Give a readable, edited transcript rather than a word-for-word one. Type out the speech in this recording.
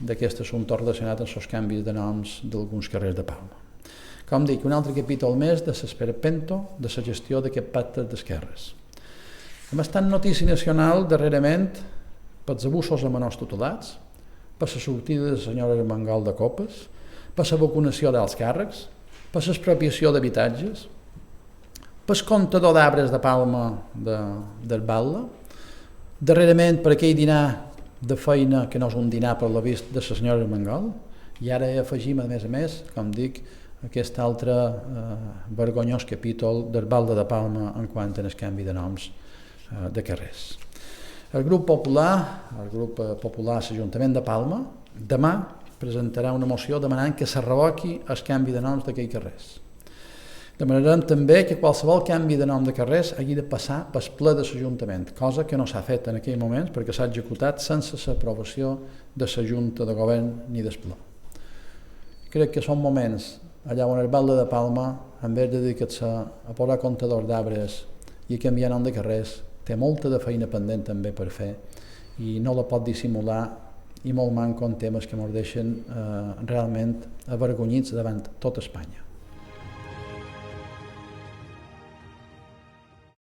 d'aquest assumpte relacionat amb els canvis de noms d'alguns carrers de Palma. Com dic, un altre capítol més de l'esperpento de la gestió d'aquest pacte d'esquerres. Hem estat notícia nacional darrerament pels abusos a menors tutelats, per la sortida de la senyora Armengol de Copes, per la vacunació d'alts càrrecs, per l'expropiació d'habitatges, pel comptador d'arbres de Palma del Batlle, darrerament per aquell dinar de feina que no és un dinar per la vist de la senyora Armengol, i ara afegim a més, com dic, aquest altre vergonyós capítol del Batlle de Palma en quant al canvi de noms de carrers. El grup popular a l'Ajuntament de Palma demà presentarà una moció demanant que se revoqui el canvi de noms d'aquells carrers. Demanarem també que qualsevol canvi de nom de carrers hagi de passar pel ple de l'Ajuntament, cosa que no s'ha fet en aquell moment perquè s'ha executat sense l'aprovació de la Junta de Govern ni del ple. Crec que són moments allà on el Batlle de Palma, en vez de dedicar-se a posar comptadors d'arbres i a canviar nom de carrers, té molta de feina pendent també per fer i no la pot dissimular i molt manco en temes que ens deixen realment avergonyits davant tot Espanya.